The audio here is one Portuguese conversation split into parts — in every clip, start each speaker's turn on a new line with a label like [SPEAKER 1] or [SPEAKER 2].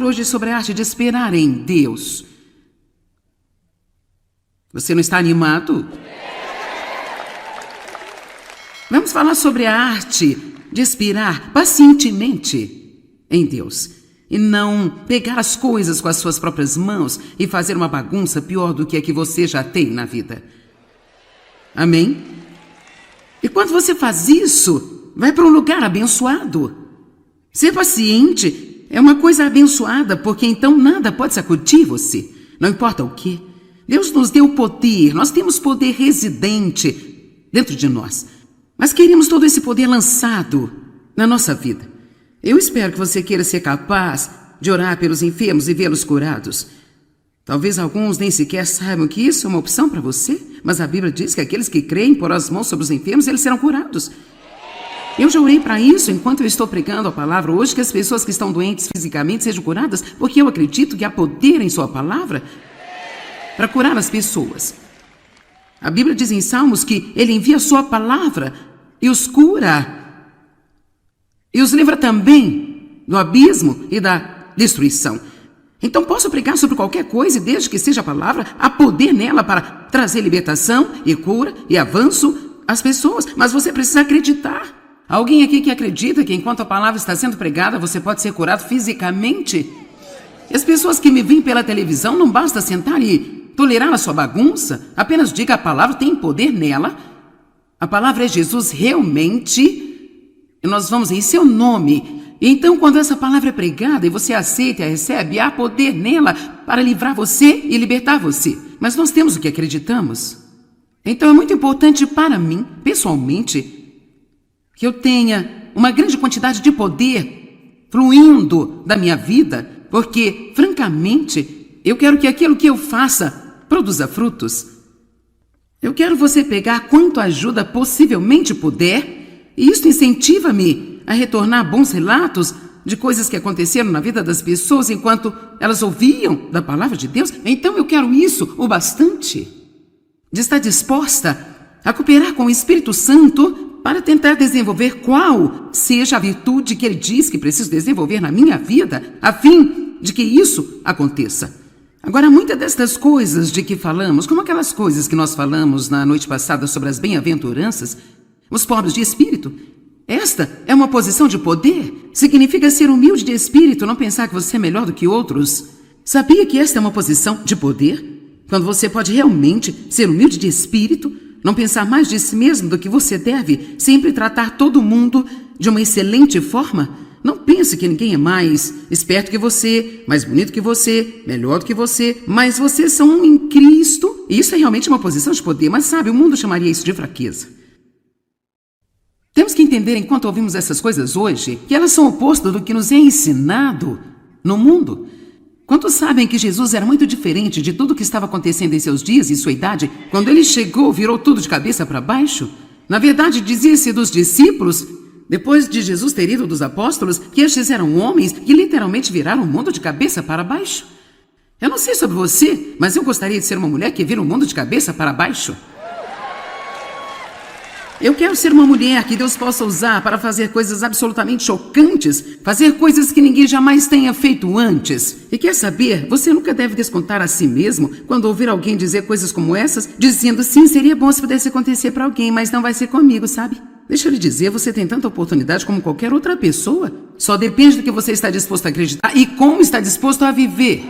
[SPEAKER 1] hoje sobre a arte de esperar em Deus. Você não está animado? Vamos falar sobre a arte de esperar pacientemente em Deus e não pegar as coisas com as suas próprias mãos e fazer uma bagunça pior do que a que você já tem na vida. Amém? E quando você faz isso, vai para um lugar abençoado. Ser paciente é uma coisa abençoada, porque então nada pode sacudir você, não importa o que. Deus nos deu poder, nós temos poder residente dentro de nós, mas queremos todo esse poder lançado na nossa vida. Eu espero que você queira ser capaz de orar pelos enfermos e vê-los curados. Talvez alguns nem sequer saibam que isso é uma opção para você, mas a Bíblia diz que aqueles que creem porão as mãos sobre os enfermos, eles serão curados. Eu já orei para isso enquanto eu estou pregando a palavra hoje, que as pessoas que estão doentes fisicamente sejam curadas, porque eu acredito que há poder em sua palavra para curar as pessoas. A Bíblia diz em Salmos que Ele envia a sua palavra e os cura. E os livra também do abismo e da destruição. Então posso pregar sobre qualquer coisa, e desde que seja a palavra, há poder nela para trazer libertação e cura e avanço às pessoas. Mas você precisa acreditar. Há alguém aqui que acredita que enquanto a palavra está sendo pregada, você pode ser curado fisicamente? E as pessoas que me veem pela televisão, não basta sentar e tolerar a sua bagunça. Apenas diga: a palavra tem poder nela. A palavra é Jesus realmente. E nós vamos em seu nome. E então, quando essa palavra é pregada e você aceita e a recebe, há poder nela para livrar você e libertar você. Mas nós temos o que acreditamos. Então é muito importante para mim, pessoalmente, que eu tenha uma grande quantidade de poder fluindo da minha vida, porque, francamente, eu quero que aquilo que eu faça produza frutos. Eu quero você pegar quanto ajuda possivelmente puder, e isso incentiva-me a retornar bons relatos de coisas que aconteceram na vida das pessoas enquanto elas ouviam da palavra de Deus. Então eu quero isso o bastante, de estar disposta a cooperar com o Espírito Santo para tentar desenvolver qual seja a virtude que Ele diz que preciso desenvolver na minha vida, a fim de que isso aconteça. Agora, muitas destas coisas de que falamos, como aquelas coisas que nós falamos na noite passada sobre as bem-aventuranças, os pobres de espírito, esta é uma posição de poder. Significa ser humilde de espírito, não pensar que você é melhor do que outros. Sabia que esta é uma posição de poder? Quando você pode realmente ser humilde de espírito, não pensar mais de si mesmo do que você deve, sempre tratar todo mundo de uma excelente forma. Não pense que ninguém é mais esperto que você, mais bonito que você, melhor do que você, mas vocês são um em Cristo. E isso é realmente uma posição de poder, mas sabe, o mundo chamaria isso de fraqueza. Temos que entender, enquanto ouvimos essas coisas hoje, que elas são o oposto do que nos é ensinado no mundo. Quantos sabem que Jesus era muito diferente de tudo o que estava acontecendo em seus dias e sua idade? Quando ele chegou, virou tudo de cabeça para baixo? Na verdade, dizia-se dos discípulos, depois de Jesus ter ido dos apóstolos, que estes eram homens que literalmente viraram o mundo de cabeça para baixo. Eu não sei sobre você, mas eu gostaria de ser uma mulher que vira o mundo de cabeça para baixo. Eu quero ser uma mulher que Deus possa usar para fazer coisas absolutamente chocantes, fazer coisas que ninguém jamais tenha feito antes. E quer saber, você nunca deve descontar a si mesmo quando ouvir alguém dizer coisas como essas, dizendo: sim, seria bom se pudesse acontecer para alguém, mas não vai ser comigo, sabe? Deixa eu lhe dizer, você tem tanta oportunidade como qualquer outra pessoa. Só depende do que você está disposto a acreditar e como está disposto a viver.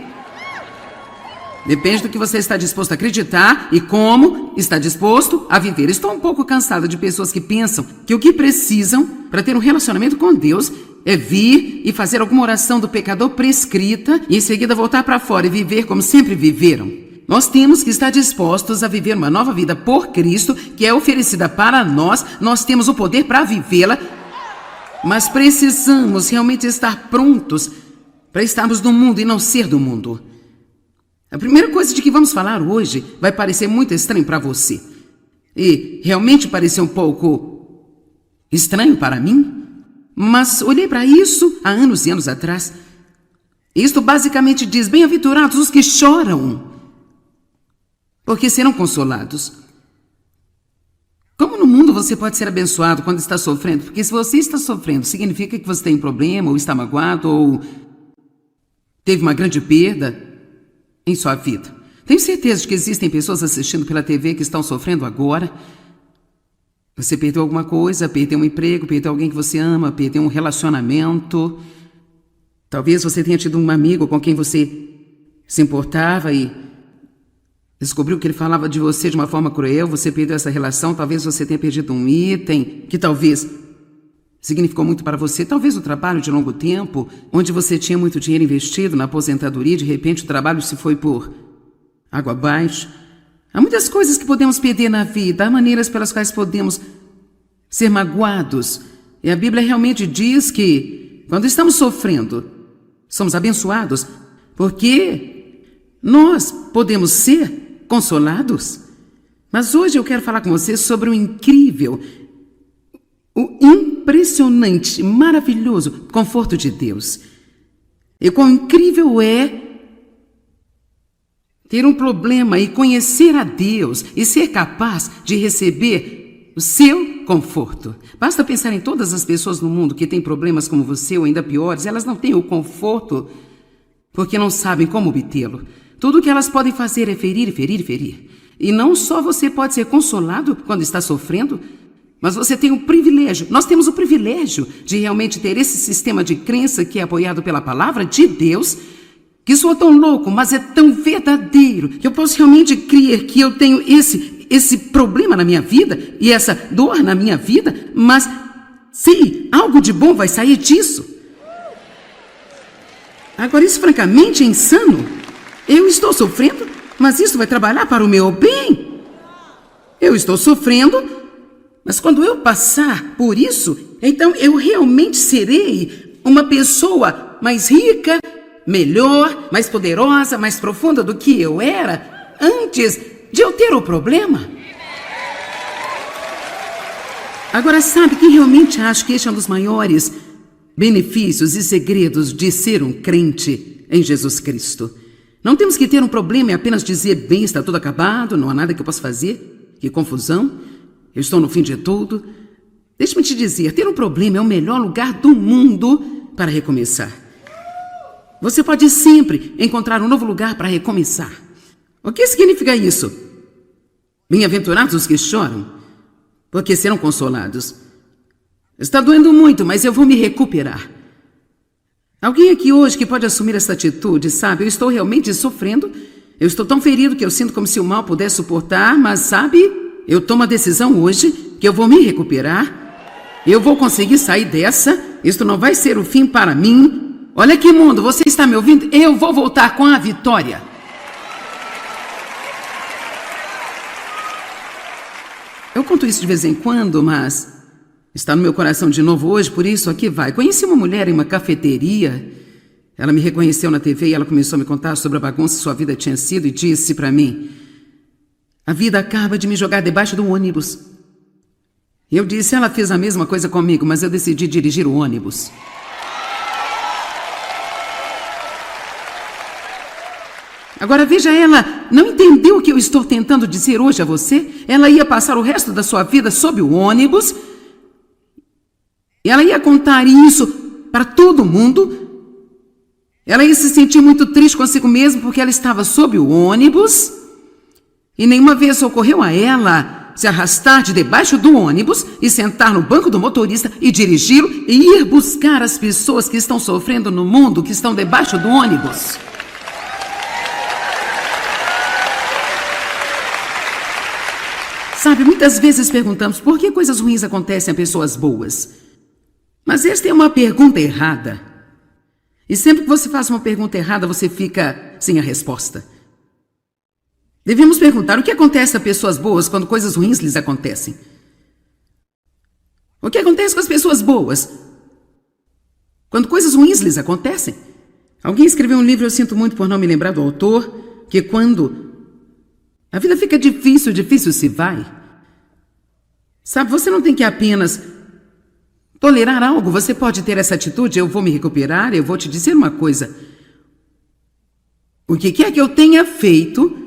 [SPEAKER 1] Depende do que você está disposto a acreditar e como está disposto a viver. Estou um pouco cansada de pessoas que pensam que o que precisam para ter um relacionamento com Deus é vir e fazer alguma oração do pecador prescrita e em seguida voltar para fora e viver como sempre viveram. Nós temos que estar dispostos a viver uma nova vida por Cristo, que é oferecida para nós. Nós temos o poder para vivê-la, mas precisamos realmente estar prontos para estarmos no mundo e não ser do mundo. A primeira coisa de que vamos falar hoje vai parecer muito estranho para você. E realmente pareceu um pouco estranho para mim. Mas olhei para isso há anos e anos atrás. Isto basicamente diz: bem-aventurados os que choram, porque serão consolados. Como no mundo você pode ser abençoado quando está sofrendo? Porque se você está sofrendo, significa que você tem um problema, ou está magoado, ou teve uma grande perda em sua vida. Tenho certeza de que existem pessoas assistindo pela TV que estão sofrendo agora. Você perdeu alguma coisa, perdeu um emprego, perdeu alguém que você ama, perdeu um relacionamento. Talvez você tenha tido um amigo com quem você se importava e descobriu que ele falava de você de uma forma cruel, você perdeu essa relação, talvez você tenha perdido um item que talvez significou muito para você, talvez o trabalho de longo tempo, onde você tinha muito dinheiro investido na aposentadoria, de repente o trabalho se foi por água abaixo. Há muitas coisas que podemos perder na vida, há maneiras pelas quais podemos ser magoados. E a Bíblia realmente diz que quando estamos sofrendo, somos abençoados, porque nós podemos ser consolados. Mas hoje eu quero falar com você sobre o incrível, o impressionante, maravilhoso conforto de Deus. E quão incrível é ter um problema e conhecer a Deus e ser capaz de receber o seu conforto. Basta pensar em todas as pessoas no mundo que têm problemas como você ou ainda piores. Elas não têm o conforto porque não sabem como obtê-lo. Tudo o que elas podem fazer é ferir, ferir, ferir. E não só você pode ser consolado quando está sofrendo, mas você tem o privilégio, nós temos o privilégio de realmente ter esse sistema de crença que é apoiado pela palavra de Deus, que soa tão louco, mas é tão verdadeiro, que eu posso realmente crer que eu tenho esse problema na minha vida e essa dor na minha vida, mas sim, algo de bom vai sair disso. Agora, isso francamente é insano. Eu estou sofrendo, mas isso vai trabalhar para o meu bem. Eu estou sofrendo, mas quando eu passar por isso, então eu realmente serei uma pessoa mais rica, melhor, mais poderosa, mais profunda do que eu era antes de eu ter o problema. Agora, sabe quem realmente acha que este é um dos maiores benefícios e segredos de ser um crente em Jesus Cristo? Não temos que ter um problema e apenas dizer, bem, está tudo acabado, não há nada que eu possa fazer, que confusão, eu estou no fim de tudo. Deixe-me te dizer, ter um problema é o melhor lugar do mundo para recomeçar. Você pode sempre encontrar um novo lugar para recomeçar. O que significa isso? Bem-aventurados os que choram, porque serão consolados. Está doendo muito, mas eu vou me recuperar. Alguém aqui hoje que pode assumir essa atitude, sabe? Eu estou realmente sofrendo, eu estou tão ferido que eu sinto como se o mal pudesse suportar, mas sabe, eu tomo a decisão hoje que eu vou me recuperar, eu vou conseguir sair dessa, isto não vai ser o fim para mim. Olha aqui, mundo, você está me ouvindo? Eu vou voltar com a vitória. Eu conto isso de vez em quando, mas está no meu coração de novo hoje, por isso aqui vai. Conheci uma mulher em uma cafeteria. Ela me reconheceu na TV e ela começou a me contar sobre a bagunça que sua vida tinha sido e disse para mim, a vida acaba de me jogar debaixo do ônibus. E eu disse, ela fez a mesma coisa comigo, mas eu decidi dirigir o ônibus. Agora veja, ela não entendeu o que eu estou tentando dizer hoje a você. Ela ia passar o resto da sua vida sob o ônibus. E ela ia contar isso para todo mundo. Ela ia se sentir muito triste consigo mesma porque ela estava sob o ônibus. E nenhuma vez ocorreu a ela se arrastar de debaixo do ônibus e sentar no banco do motorista e dirigi-lo e ir buscar as pessoas que estão sofrendo no mundo, que estão debaixo do ônibus. Sabe, muitas vezes perguntamos por que coisas ruins acontecem a pessoas boas. Mas esta é uma pergunta errada. E sempre que você faz uma pergunta errada, você fica sem a resposta. Devemos perguntar o que acontece a pessoas boas quando coisas ruins lhes acontecem. O que acontece com as pessoas boas quando coisas ruins lhes acontecem? Alguém escreveu um livro, eu sinto muito por não me lembrar do autor, que quando a vida fica difícil, difícil se vai. Sabe, você não tem que apenas tolerar algo, você pode ter essa atitude, eu vou me recuperar, eu vou te dizer uma coisa. O que quer que eu tenha feito,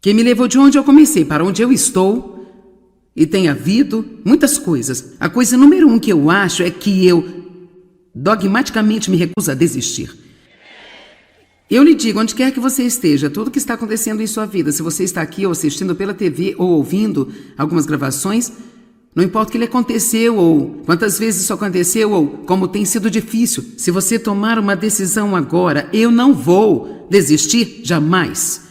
[SPEAKER 1] que me levou de onde eu comecei para onde eu estou, e tem havido muitas coisas. A coisa número 1 que eu acho é que eu dogmaticamente me recuso a desistir. Eu lhe digo, onde quer que você esteja, tudo que está acontecendo em sua vida, se você está aqui ou assistindo pela TV ou ouvindo algumas gravações, não importa o que lhe aconteceu ou quantas vezes isso aconteceu ou como tem sido difícil, se você tomar uma decisão agora, eu não vou desistir jamais.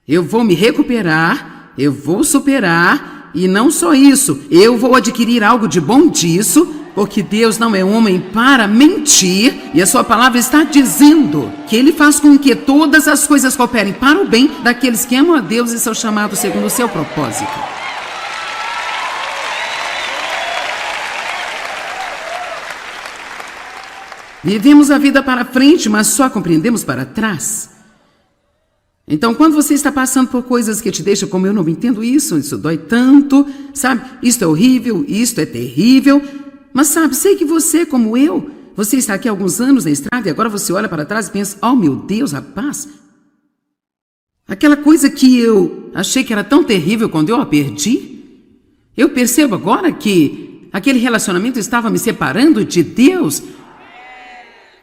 [SPEAKER 1] Eu vou me recuperar, eu vou superar e não só isso, eu vou adquirir algo de bom disso, porque Deus não é homem para mentir e a sua palavra está dizendo que Ele faz com que todas as coisas cooperem para o bem daqueles que amam a Deus e são chamados segundo o seu propósito. Vivemos a vida para frente, mas só compreendemos para trás. Então, quando você está passando por coisas que te deixam como eu não entendo isso dói tanto, sabe? Isto é horrível, isto é terrível. Mas sabe, sei que você, como eu, você está aqui há alguns anos na estrada e agora você olha para trás e pensa, oh meu Deus, rapaz, aquela coisa que eu achei que era tão terrível quando eu a perdi, eu percebo agora que aquele relacionamento estava me separando de Deus.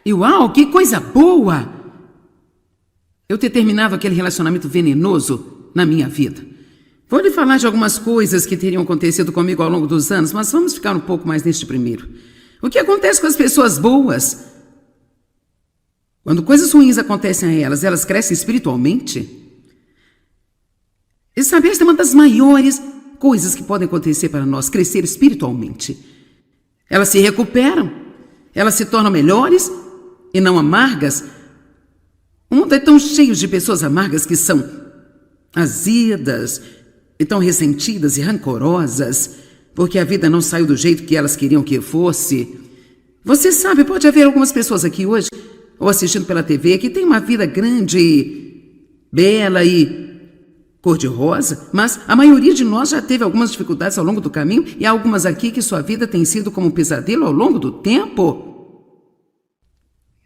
[SPEAKER 1] E uau, que coisa boa eu ter terminado aquele relacionamento venenoso na minha vida. Vou lhe falar de algumas coisas que teriam acontecido comigo ao longo dos anos, mas vamos ficar um pouco mais neste primeiro. O que acontece com as pessoas boas? Quando coisas ruins acontecem a elas crescem espiritualmente? E sabe, esta é uma das maiores coisas que podem acontecer para nós, crescer espiritualmente. Elas se recuperam, elas se tornam melhores e não amargas. O mundo é tão cheio de pessoas amargas que são azedas, e tão ressentidas e rancorosas, porque a vida não saiu do jeito que elas queriam que fosse. Você sabe, pode haver algumas pessoas aqui hoje, ou assistindo pela TV, que têm uma vida grande, bela e cor-de-rosa, mas a maioria de nós já teve algumas dificuldades ao longo do caminho, e há algumas aqui que sua vida tem sido como um pesadelo ao longo do tempo.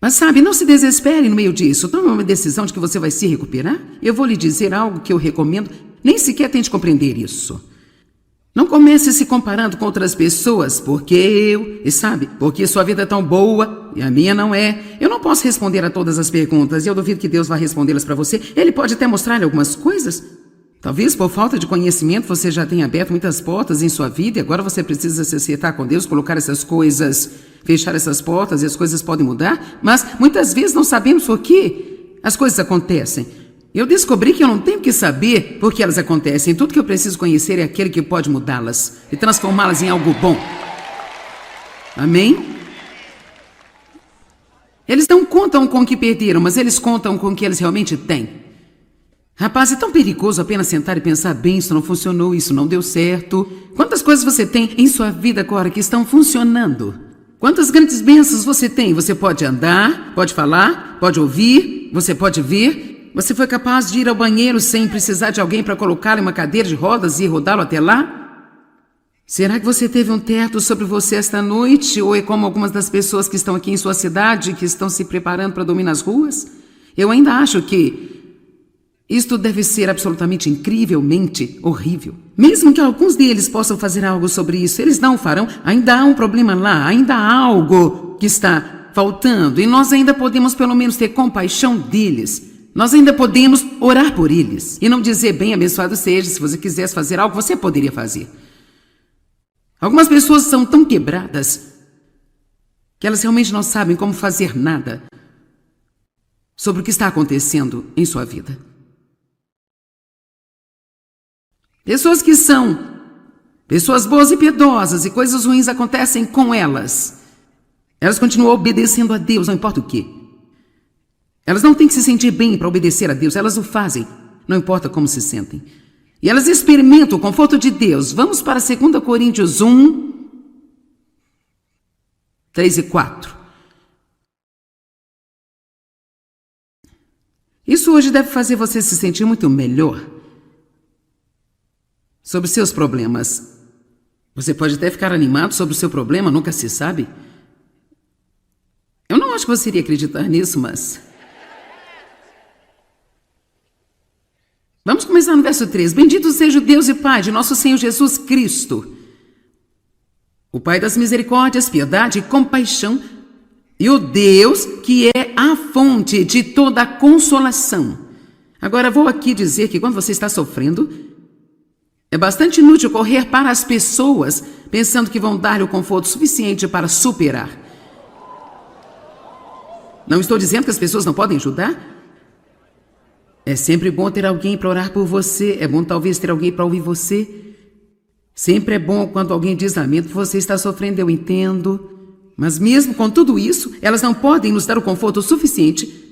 [SPEAKER 1] Mas sabe, não se desespere no meio disso. Tome uma decisão de que você vai se recuperar. Eu vou lhe dizer algo que eu recomendo. Nem sequer tente compreender isso. Não comece se comparando com outras pessoas, porque sua vida é tão boa e a minha não é. Eu não posso responder a todas as perguntas e eu duvido que Deus vá respondê-las para você. Ele pode até mostrar-lhe algumas coisas. Talvez por falta de conhecimento você já tenha aberto muitas portas em sua vida e agora você precisa se acertar com Deus, colocar essas coisas, fechar essas portas e as coisas podem mudar. Mas muitas vezes não sabemos por que as coisas acontecem. Eu descobri que eu não tenho que saber por que elas acontecem. Tudo que eu preciso conhecer é aquele que pode mudá-las e transformá-las em algo bom. Amém? Eles não contam com o que perderam, mas eles contam com o que eles realmente têm. Rapaz, é tão perigoso apenas sentar e pensar, bem, isso não funcionou, isso não deu certo. Quantas coisas você tem em sua vida agora que estão funcionando? Quantas grandes bênçãos você tem? Você pode andar, pode falar, pode ouvir, você pode ver. Você foi capaz de ir ao banheiro sem precisar de alguém para colocá-lo em uma cadeira de rodas e rodá-lo até lá? Será que você teve um teto sobre você esta noite? Ou é como algumas das pessoas que estão aqui em sua cidade, que estão se preparando para dormir nas ruas? Eu ainda acho que isto deve ser absolutamente incrivelmente horrível. Mesmo que alguns deles possam fazer algo sobre isso, eles não o farão. Ainda há um problema lá, ainda há algo que está faltando. E nós ainda podemos pelo menos ter compaixão deles. Nós ainda podemos orar por eles e não dizer, bem, abençoado seja, se você quisesse fazer algo, você poderia fazer. Algumas pessoas são tão quebradas que elas realmente não sabem como fazer nada sobre o que está acontecendo em sua vida. Pessoas que são pessoas boas e piedosas e coisas ruins acontecem com elas. Elas continuam obedecendo a Deus, não importa o quê. Elas não têm que se sentir bem para obedecer a Deus, elas o fazem, não importa como se sentem. E elas experimentam o conforto de Deus. Vamos para 2 Coríntios 1, 3 e 4. Isso hoje deve fazer você se sentir muito melhor sobre seus problemas. Você pode até ficar animado sobre o seu problema, nunca se sabe. Eu não acho que você iria acreditar nisso, mas... Vamos começar no verso 3. Bendito seja o Deus e Pai de nosso Senhor Jesus Cristo, o Pai das misericórdias, piedade e compaixão, e o Deus que é a fonte de toda a consolação. Agora, vou aqui dizer que quando você está sofrendo, é bastante inútil correr para as pessoas pensando que vão dar-lhe o conforto suficiente para superar. Não estou dizendo que as pessoas não podem ajudar. É sempre bom ter alguém para orar por você. É bom talvez ter alguém para ouvir você. Sempre é bom quando alguém diz: lamento que você está sofrendo, eu entendo. Mas mesmo com tudo isso, elas não podem nos dar o conforto suficiente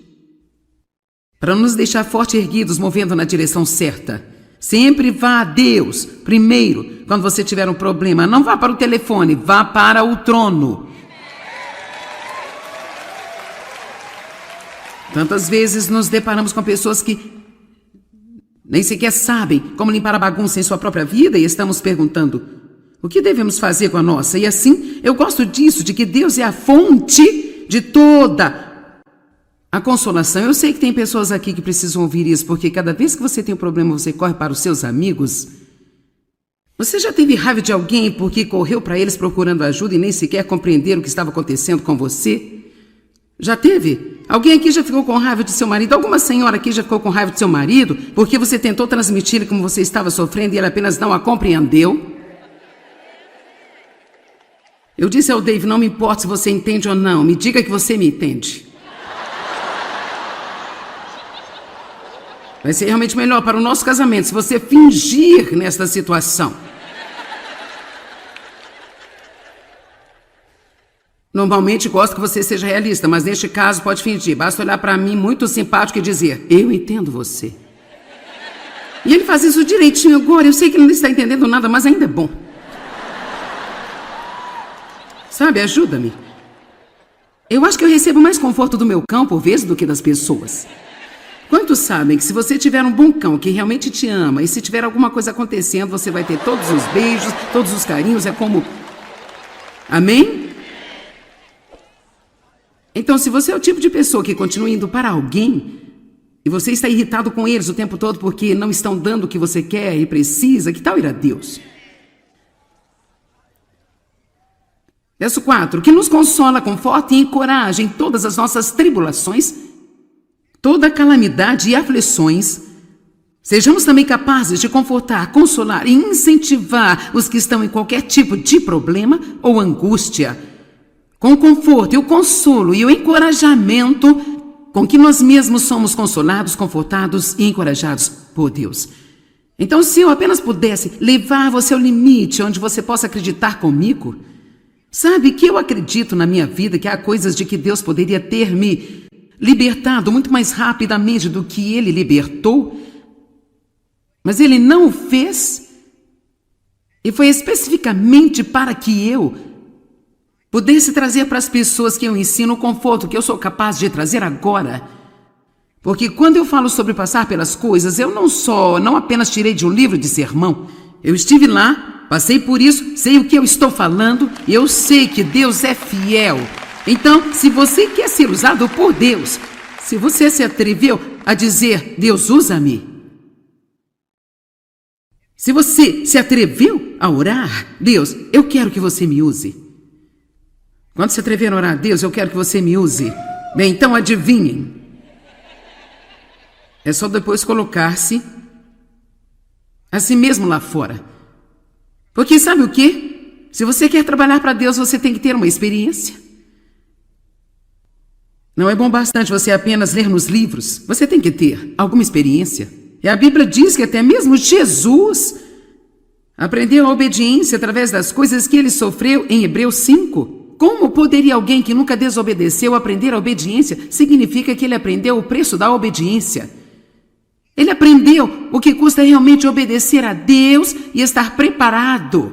[SPEAKER 1] para nos deixar forte erguidos, movendo na direção certa. Sempre vá a Deus primeiro quando você tiver um problema. Não vá para o telefone, vá para o trono. Tantas vezes nos deparamos com pessoas que nem sequer sabem como limpar a bagunça em sua própria vida e estamos perguntando: o que devemos fazer com a nossa? E assim, eu gosto disso, de que Deus é a fonte de toda a consolação. Eu sei que tem pessoas aqui que precisam ouvir isso, porque cada vez que você tem um problema, você corre para os seus amigos. Você já teve raiva de alguém porque correu para eles procurando ajuda e nem sequer compreenderam o que estava acontecendo com você? Já teve? Alguém aqui já ficou com raiva de seu marido? Alguma senhora aqui já ficou com raiva de seu marido porque você tentou transmitir-lhe como você estava sofrendo e ele apenas não a compreendeu? Eu disse ao Dave: não me importa se você entende ou não, me diga que você me entende. Vai ser realmente melhor para o nosso casamento se você fingir nesta situação. Normalmente gosto que você seja realista, mas neste caso pode fingir. Basta olhar para mim muito simpático e dizer: eu entendo você. E ele faz isso direitinho agora. Eu sei que ele não está entendendo nada, mas ainda é bom. Sabe, ajuda-me. Eu acho que eu recebo mais conforto do meu cão por vezes do que das pessoas. Quantos sabem que se você tiver um bom cão que realmente te ama e se tiver alguma coisa acontecendo, você vai ter todos os beijos, todos os carinhos, é como... Amém? Então, se você é o tipo de pessoa que continua indo para alguém e você está irritado com eles o tempo todo porque não estão dando o que você quer e precisa, que tal ir a Deus? Verso 4, que nos consola, conforta e encoraja em todas as nossas tribulações, toda calamidade e aflições. Sejamos também capazes de confortar, consolar e incentivar os que estão em qualquer tipo de problema ou angústia, com o conforto e o consolo e o encorajamento com que nós mesmos somos consolados, confortados e encorajados por Deus. Então, se eu apenas pudesse levar você ao limite onde você possa acreditar comigo... Sabe que eu acredito na minha vida que há coisas de que Deus poderia ter me libertado muito mais rapidamente do que Ele libertou, mas Ele não o fez, e foi especificamente para que eu pudesse trazer para as pessoas que eu ensino o conforto que eu sou capaz de trazer agora. Porque quando eu falo sobre passar pelas coisas, eu não apenas tirei de um livro de sermão, eu estive lá, passei por isso, sei o que eu estou falando e eu sei que Deus é fiel. Então, se você quer ser usado por Deus, se você se atreveu a dizer: Deus, usa-me. Se você se atreveu a orar: Deus, eu quero que você me use. Quando se atrever a orar: Deus, eu quero que você me use. Bem, então adivinhem. É só depois colocar-se a si mesmo lá fora. Porque sabe o quê? Se você quer trabalhar para Deus, você tem que ter uma experiência. Não é bom bastante você apenas ler nos livros. Você tem que ter alguma experiência. E a Bíblia diz que até mesmo Jesus aprendeu a obediência através das coisas que ele sofreu em Hebreus 5. Como poderia alguém que nunca desobedeceu aprender a obediência? Significa que ele aprendeu o preço da obediência. Ele aprendeu o que custa realmente obedecer a Deus e estar preparado.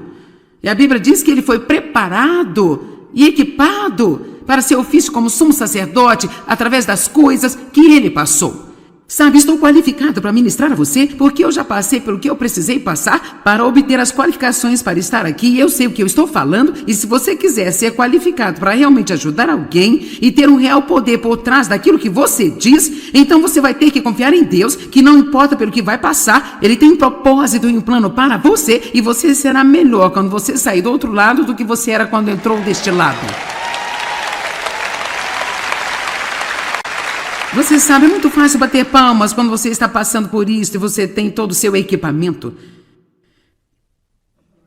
[SPEAKER 1] E a Bíblia diz que ele foi preparado e equipado para seu ofício como sumo sacerdote através das coisas que ele passou. Sabe, estou qualificado para ministrar a você porque eu já passei pelo que eu precisei passar para obter as qualificações para estar aqui. E eu sei o que eu estou falando, e se você quiser ser qualificado para realmente ajudar alguém e ter um real poder por trás daquilo que você diz, então você vai ter que confiar em Deus, que não importa pelo que vai passar, Ele tem um propósito e um plano para você, e você será melhor quando você sair do outro lado do que você era quando entrou deste lado. Você sabe, é muito fácil bater palmas quando você está passando por isso e você tem todo o seu equipamento.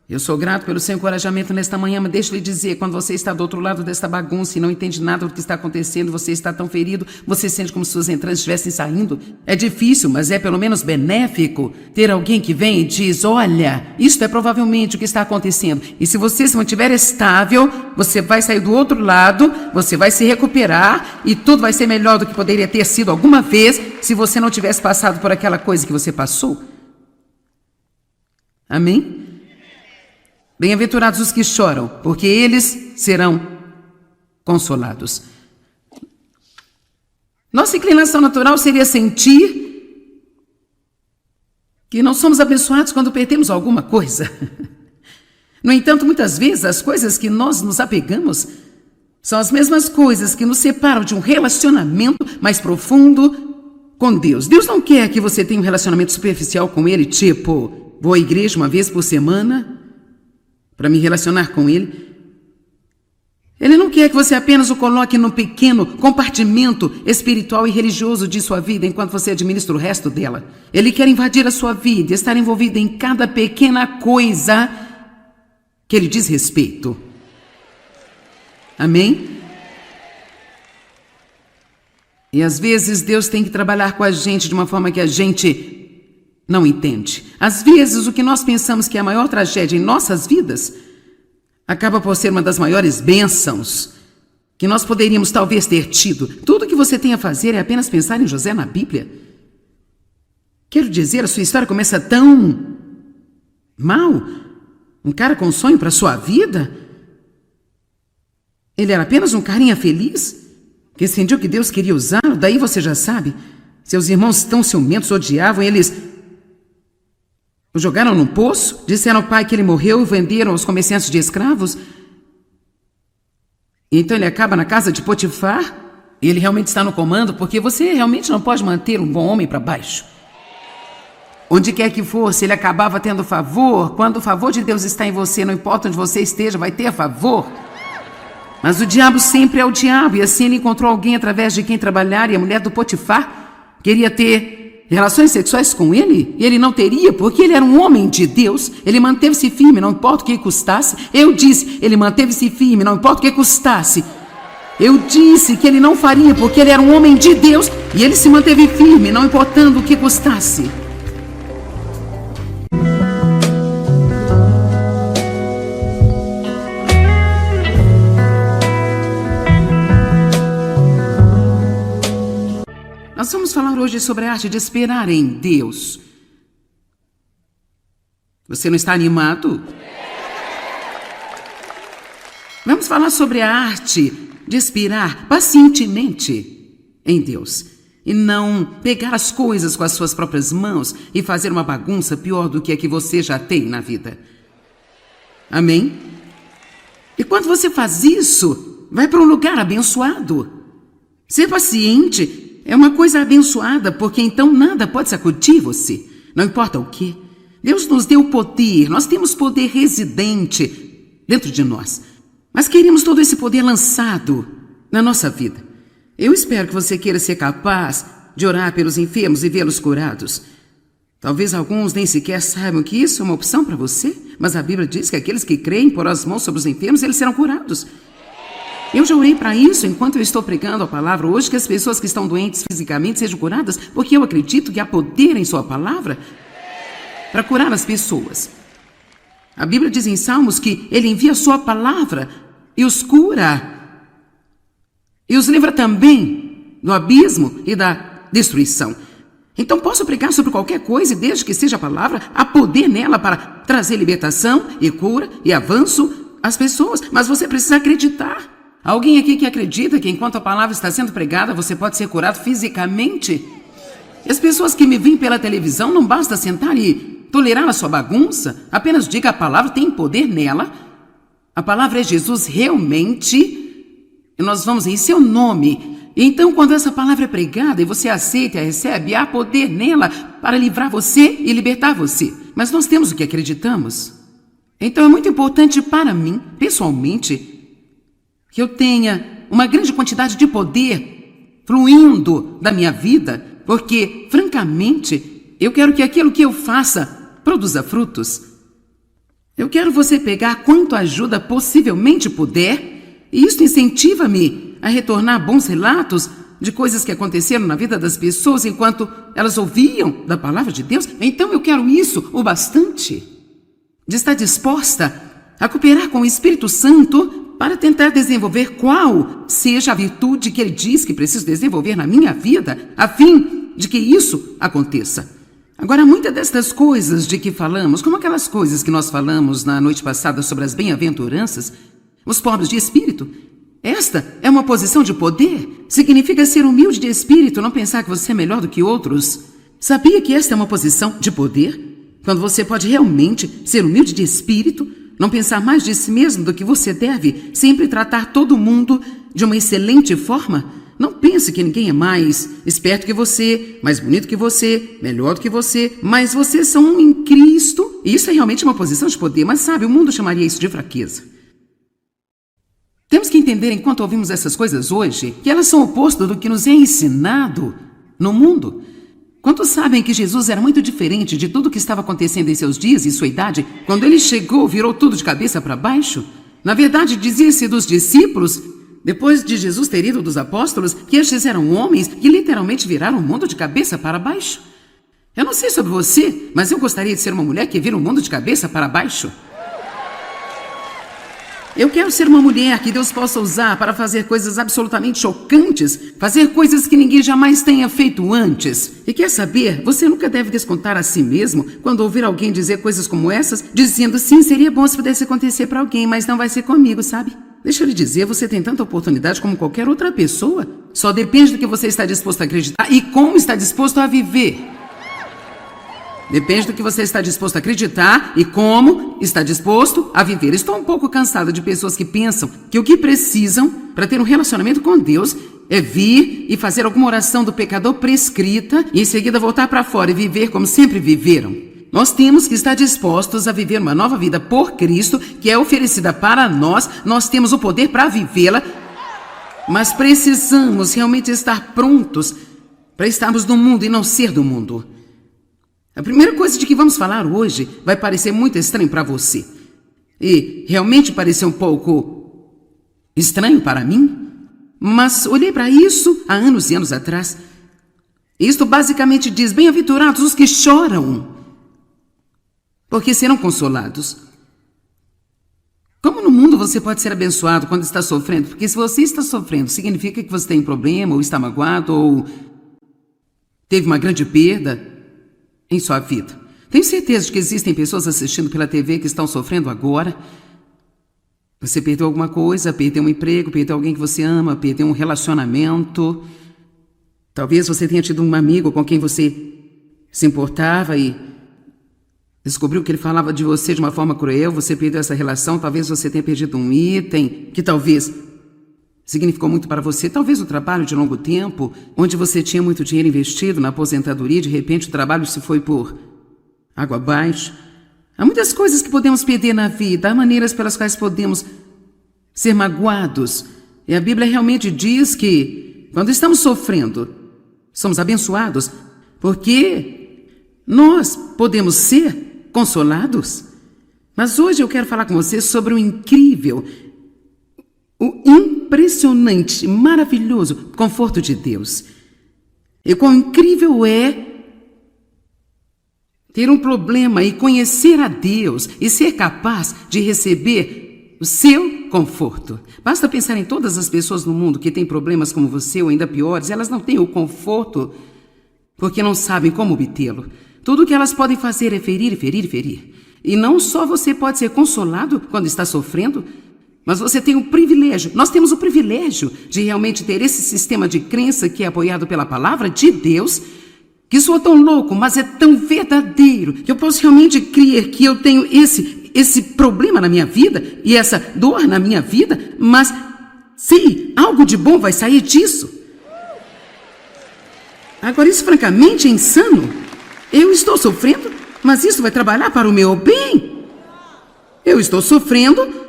[SPEAKER 1] Eu sou grato pelo seu encorajamento nesta manhã, mas deixa eu lhe dizer, quando você está do outro lado desta bagunça e não entende nada do que está acontecendo, você está tão ferido, você sente como se suas entranhas estivessem saindo. É difícil, mas é pelo menos benéfico ter alguém que vem e diz, olha, isto é provavelmente o que está acontecendo. E se você se mantiver estável, você vai sair do outro lado, você vai se recuperar e tudo vai ser melhor do que poderia ter sido alguma vez se você não tivesse passado por aquela coisa que você passou. Amém? Bem-aventurados os que choram, porque eles serão consolados. Nossa inclinação natural seria sentir que não somos abençoados quando perdemos alguma coisa. No entanto, muitas vezes as coisas que nós nos apegamos são as mesmas coisas que nos separam de um relacionamento mais profundo com Deus. Deus não quer que você tenha um relacionamento superficial com Ele, tipo, vou à igreja uma vez por semana para me relacionar com Ele. Ele não quer que você apenas o coloque num pequeno compartimento espiritual e religioso de sua vida enquanto você administra o resto dela. Ele quer invadir a sua vida e estar envolvido em cada pequena coisa que Ele diz respeito. Amém? E às vezes Deus tem que trabalhar com a gente de uma forma que a gente não entende. Às vezes, o que nós pensamos que é a maior tragédia em nossas vidas acaba por ser uma das maiores bênçãos que nós poderíamos talvez ter tido. Tudo que você tem a fazer é apenas pensar em José na Bíblia. Quero dizer, a sua história começa tão mal. Um cara com sonho para a sua vida. Ele era apenas um carinha feliz que sentiu que Deus queria usá-lo. Daí você já sabe. Seus irmãos tão ciumentos odiavam, eles o jogaram num poço, disseram ao pai que ele morreu e venderam aos comerciantes de escravos. E então ele acaba na casa de Potifar e ele realmente está no comando, porque você realmente não pode manter um bom homem para baixo. Onde quer que fosse, ele acabava tendo favor. Quando o favor de Deus está em você, não importa onde você esteja, vai ter favor. Mas o diabo sempre é o diabo, e assim ele encontrou alguém através de quem trabalhar, e a mulher do Potifar queria ter relações sexuais com ele, e ele não teria, porque ele era um homem de Deus. Ele manteve-se firme, não importa o que custasse. Eu disse, ele manteve-se firme, não importa o que custasse. Eu disse que ele não faria, porque ele era um homem de Deus, e ele se manteve firme, não importando o que custasse. Nós vamos falar hoje sobre a arte de esperar em Deus. Você não está animado? Vamos falar sobre a arte de esperar pacientemente em Deus e não pegar as coisas com as suas próprias mãos e fazer uma bagunça pior do que a que você já tem na vida. Amém? E quando você faz isso, vai para um lugar abençoado. Ser paciente é uma coisa abençoada, porque então nada pode sacudir você, não importa o que. Deus nos deu poder, nós temos poder residente dentro de nós, mas queremos todo esse poder lançado na nossa vida. Eu espero que você queira ser capaz de orar pelos enfermos e vê-los curados. Talvez alguns nem sequer saibam que isso é uma opção para você, mas a Bíblia diz que aqueles que creem porão as mãos sobre os enfermos, eles serão curados. Eu já orei para isso enquanto eu estou pregando a palavra hoje, que as pessoas que estão doentes fisicamente sejam curadas, porque eu acredito que há poder em sua palavra para curar as pessoas. A Bíblia diz em Salmos que Ele envia a sua palavra e os cura. E os livra também do abismo e da destruição. Então posso pregar sobre qualquer coisa, e desde que seja a palavra, há poder nela para trazer libertação e cura e avanço às pessoas. Mas você precisa acreditar. Alguém aqui que acredita que enquanto a palavra está sendo pregada, você pode ser curado fisicamente? E as pessoas que me veem pela televisão, não basta sentar e tolerar a sua bagunça. Apenas diga: a palavra tem poder nela. A palavra é Jesus realmente. E nós vamos em seu nome. E então, quando essa palavra é pregada e você aceita e a recebe, há poder nela para livrar você e libertar você. Mas nós temos o que acreditamos. Então é muito importante para mim, pessoalmente, que eu tenha uma grande quantidade de poder fluindo da minha vida, porque, francamente, eu quero que aquilo que eu faça produza frutos. Eu quero você pegar quanto ajuda possivelmente puder, e isso incentiva-me a retornar bons relatos de coisas que aconteceram na vida das pessoas enquanto elas ouviam da palavra de Deus. Então eu quero isso o bastante, de estar disposta a cooperar com o Espírito Santo para tentar desenvolver qual seja a virtude que ele diz que preciso desenvolver na minha vida, a fim de que isso aconteça. Agora, muitas destas coisas de que falamos, como aquelas coisas que nós falamos na noite passada sobre as bem-aventuranças, os pobres de espírito, esta é uma posição de poder. Significa ser humilde de espírito, não pensar que você é melhor do que outros. Sabia que esta é uma posição de poder? Quando você pode realmente ser humilde de espírito, não pensar mais de si mesmo do que você deve, sempre tratar todo mundo de uma excelente forma. Não pense que ninguém é mais esperto que você, mais bonito que você, melhor do que você, mas vocês são um em Cristo. E isso é realmente uma posição de poder, mas sabe, o mundo chamaria isso de fraqueza. Temos que entender, enquanto ouvimos essas coisas hoje, que elas são o oposto do que nos é ensinado no mundo. Quantos sabem que Jesus era muito diferente de tudo o que estava acontecendo em seus dias e sua idade? Quando ele chegou, virou tudo de cabeça para baixo? Na verdade, dizia-se dos discípulos, depois de Jesus ter ido dos apóstolos, que estes eram homens que literalmente viraram o mundo de cabeça para baixo. Eu não sei sobre você, mas eu gostaria de ser uma mulher que vira o mundo de cabeça para baixo. Eu quero ser uma mulher que Deus possa usar para fazer coisas absolutamente chocantes, fazer coisas que ninguém jamais tenha feito antes. E quer saber, você nunca deve descontar a si mesmo quando ouvir alguém dizer coisas como essas, dizendo, sim, seria bom se pudesse acontecer para alguém, mas não vai ser comigo, sabe? Deixa eu lhe dizer, você tem tanta oportunidade como qualquer outra pessoa. Só depende do que você está disposto a acreditar e como está disposto a viver. Depende do que você está disposto a acreditar e como está disposto a viver. Estou um pouco cansada de pessoas que pensam que o que precisam para ter um relacionamento com Deus é vir e fazer alguma oração do pecador prescrita e em seguida voltar para fora e viver como sempre viveram. Nós temos que estar dispostos a viver uma nova vida por Cristo, que é oferecida para nós. Nós temos o poder para vivê-la, mas precisamos realmente estar prontos para estarmos no mundo e não ser do mundo. A primeira coisa de que vamos falar hoje vai parecer muito estranho para você. E realmente pareceu um pouco estranho para mim, mas olhei para isso há anos e anos atrás. Isto basicamente diz, bem-aventurados os que choram, porque serão consolados. Como no mundo você pode ser abençoado quando está sofrendo? Porque se você está sofrendo, significa que você tem problema, ou está magoado, ou teve uma grande perda em sua vida. Tenho certeza de que existem pessoas assistindo pela TV que estão sofrendo agora. Você perdeu alguma coisa, perdeu um emprego, perdeu alguém que você ama, perdeu um relacionamento. Talvez você tenha tido um amigo com quem você se importava e descobriu que ele falava de você de uma forma cruel, você perdeu essa relação, talvez você tenha perdido um item que talvez significou muito para você, talvez o trabalho de longo tempo, onde você tinha muito dinheiro investido na aposentadoria, de repente o trabalho se foi por água abaixo. Há muitas coisas que podemos perder na vida, há maneiras pelas quais podemos ser magoados. E a Bíblia realmente diz que, quando estamos sofrendo, somos abençoados, porque nós podemos ser consolados. Mas hoje eu quero falar com você sobre o incrível, o impressionante, maravilhoso conforto de Deus. E quão incrível é ter um problema e conhecer a Deus e ser capaz de receber o seu conforto. Basta pensar em todas as pessoas no mundo que têm problemas como você ou ainda piores, elas não têm o conforto porque não sabem como obtê-lo. Tudo o que elas podem fazer é ferir, ferir, ferir. E não só você pode ser consolado quando está sofrendo, mas você tem o privilégio, nós temos o privilégio de realmente ter esse sistema de crença que é apoiado pela palavra de Deus, que soa tão louco, mas é tão verdadeiro, que eu posso realmente crer que eu tenho esse problema na minha vida e essa dor na minha vida, mas sim, algo de bom vai sair disso. Agora, isso francamente é insano. Eu estou sofrendo, mas isso vai trabalhar para o meu bem. Eu estou sofrendo,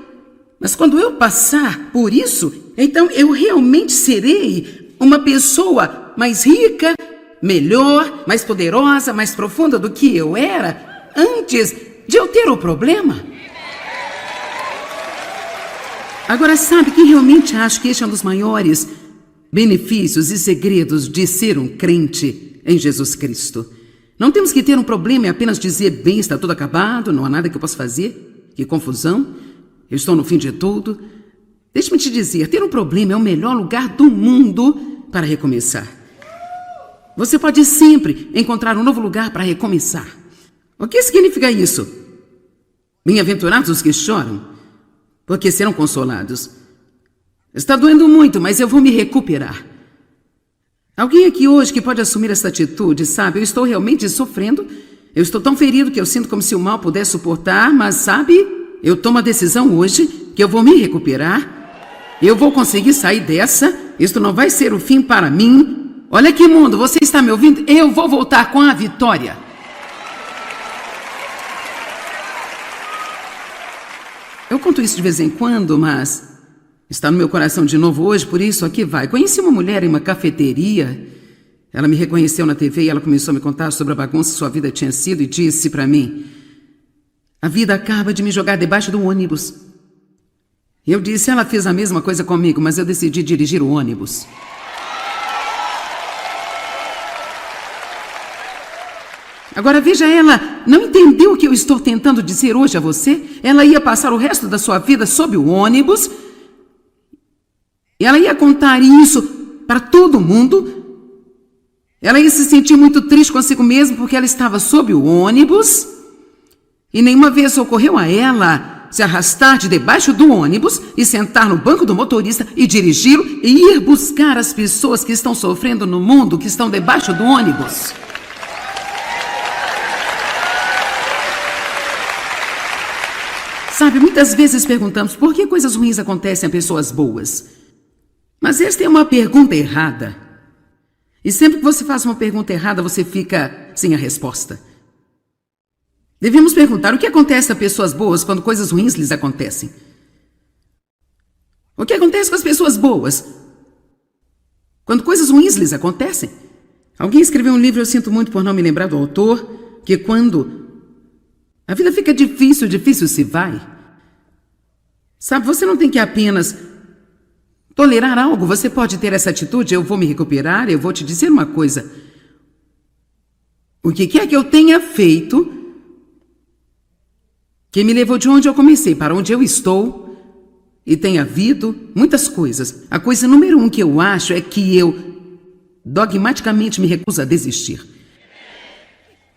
[SPEAKER 1] mas quando eu passar por isso, então eu realmente serei uma pessoa mais rica, melhor, mais poderosa, mais profunda do que eu era antes de eu ter o problema. Agora, sabe que realmente acho que este é um dos maiores benefícios e segredos de ser um crente em Jesus Cristo. Não temos que ter um problema e apenas dizer, bem, está tudo acabado, não há nada que eu possa fazer, que confusão, eu estou no fim de tudo. Deixe-me te dizer, ter um problema é o melhor lugar do mundo para recomeçar. Você pode sempre encontrar um novo lugar para recomeçar. O que significa isso? Bem-aventurados os que choram, porque serão consolados. Está doendo muito, mas eu vou me recuperar. Alguém aqui hoje que pode assumir essa atitude, sabe? Eu estou realmente sofrendo. Eu estou tão ferido que eu sinto como se o mal pudesse suportar, mas sabe? Eu tomo a decisão hoje que eu vou me recuperar. Eu vou conseguir sair dessa. Isto não vai ser o fim para mim. Olha aqui, mundo, você está me ouvindo? Eu vou voltar com a vitória. Eu conto isso de vez em quando, mas está no meu coração de novo hoje, por isso aqui vai. Conheci uma mulher em uma cafeteria. Ela me reconheceu na TV e ela começou a me contar sobre a bagunça que sua vida tinha sido e disse para mim: a vida acaba de me jogar debaixo do ônibus. Eu disse, ela fez a mesma coisa comigo, mas eu decidi dirigir o ônibus. Agora veja, ela não entendeu o que eu estou tentando dizer hoje a você? Ela ia passar o resto da sua vida sob o ônibus. Ela ia contar isso para todo mundo. Ela ia se sentir muito triste consigo mesma porque ela estava sob o ônibus. E nenhuma vez ocorreu a ela se arrastar de debaixo do ônibus e sentar no banco do motorista e dirigi-lo e ir buscar as pessoas que estão sofrendo no mundo, que estão debaixo do ônibus. Sabe, muitas vezes perguntamos por que coisas ruins acontecem a pessoas boas. Mas esta é uma pergunta errada. E sempre que você faz uma pergunta errada, você fica sem a resposta. Devemos perguntar o que acontece a pessoas boas quando coisas ruins lhes acontecem. O que acontece com as pessoas boas quando coisas ruins lhes acontecem? Alguém escreveu um livro, eu sinto muito por não me lembrar do autor, que quando a vida fica difícil, difícil se vai. Sabe, você não tem que apenas tolerar algo, você pode ter essa atitude, eu vou me recuperar, eu vou te dizer uma coisa. O que quer que eu tenha feito, que me levou de onde eu comecei para onde eu estou, e tem havido muitas coisas. A coisa número 1 que eu acho é que eu dogmaticamente me recuso a desistir.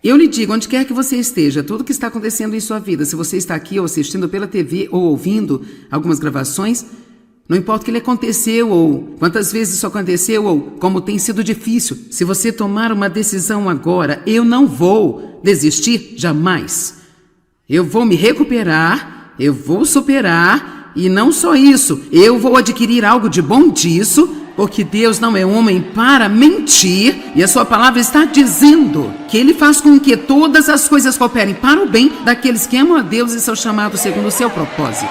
[SPEAKER 1] Eu lhe digo, onde quer que você esteja, tudo que está acontecendo em sua vida, se você está aqui ou assistindo pela TV ou ouvindo algumas gravações, não importa o que lhe aconteceu ou quantas vezes isso aconteceu ou como tem sido difícil, se você tomar uma decisão agora, eu não vou desistir jamais. Eu vou me recuperar, eu vou superar e não só isso, eu vou adquirir algo de bom disso, porque Deus não é homem para mentir e a sua palavra está dizendo que Ele faz com que todas as coisas cooperem para o bem daqueles que amam a Deus e são chamados segundo o seu propósito.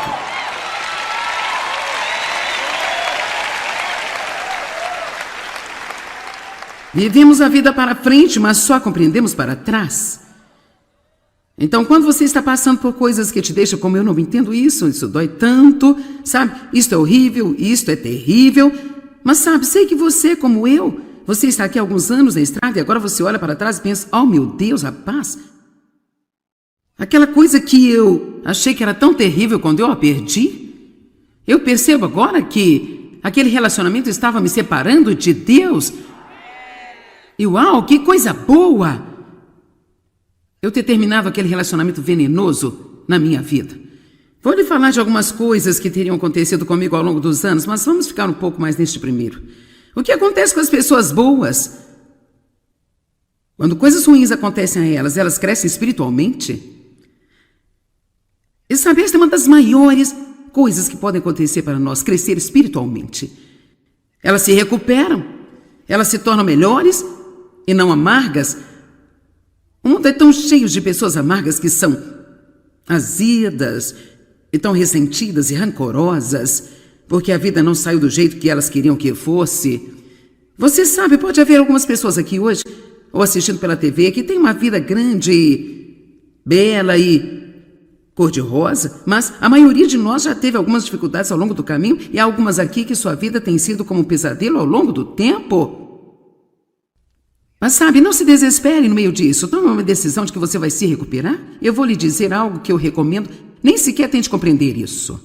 [SPEAKER 1] Vivemos a vida para frente, mas só compreendemos para trás. Então, quando você está passando por coisas que te deixam como eu não entendo isso dói tanto, sabe? Isto é horrível, isto é terrível. Mas sabe, sei que você, como eu, você está aqui há alguns anos na estrada e agora você olha para trás e pensa, oh meu Deus, rapaz, aquela coisa que eu achei que era tão terrível quando eu a perdi, eu percebo agora que aquele relacionamento estava me separando de Deus. E uau, que coisa boa eu ter terminado aquele relacionamento venenoso na minha vida. Vou lhe falar de algumas coisas que teriam acontecido comigo ao longo dos anos, mas vamos ficar um pouco mais neste primeiro. O que acontece com as pessoas boas? Quando coisas ruins acontecem a elas, elas crescem espiritualmente? E sabe, esta é uma das maiores coisas que podem acontecer para nós, crescer espiritualmente. Elas se recuperam, elas se tornam melhores e não amargas. O mundo é tão cheio de pessoas amargas que são azedas, e tão ressentidas e rancorosas, porque a vida não saiu do jeito que elas queriam que fosse. Você sabe, pode haver algumas pessoas aqui hoje, ou assistindo pela TV, que têm uma vida grande e bela e cor-de-rosa, mas a maioria de nós já teve algumas dificuldades ao longo do caminho e há algumas aqui que sua vida tem sido como um pesadelo ao longo do tempo. Mas sabe, não se desespere no meio disso. Tome uma decisão de que você vai se recuperar. Eu vou lhe dizer algo que eu recomendo. Nem sequer tente compreender isso.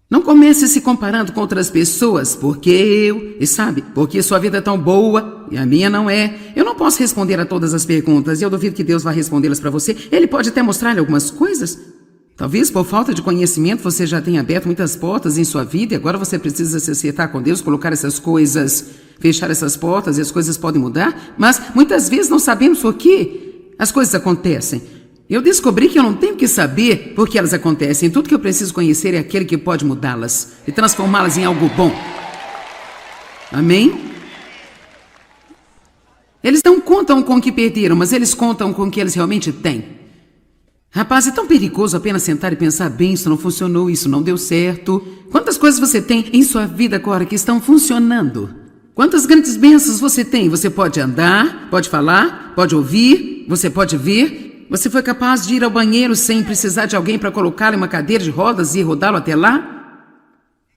[SPEAKER 1] Não comece se comparando com outras pessoas, porque sua vida é tão boa e a minha não é. Eu não posso responder a todas as perguntas e eu duvido que Deus vá respondê-las para você. Ele pode até mostrar-lhe algumas coisas. Talvez por falta de conhecimento você já tenha aberto muitas portas em sua vida e agora você precisa se acertar com Deus, colocar essas coisas, fechar essas portas e as coisas podem mudar, mas muitas vezes não sabemos por que as coisas acontecem. Eu descobri que eu não tenho que saber por que elas acontecem. Tudo que eu preciso conhecer é aquele que pode mudá-las e transformá-las em algo bom. Amém? Eles não contam com o que perderam, mas eles contam com o que eles realmente têm. Rapaz, é tão perigoso apenas sentar e pensar, bem, isso não funcionou, isso não deu certo. Quantas coisas você tem em sua vida agora que estão funcionando? Quantas grandes bênçãos você tem? Você pode andar, pode falar, pode ouvir, você pode ver. Você foi capaz de ir ao banheiro sem precisar de alguém para colocá-lo em uma cadeira de rodas e rodá-lo até lá?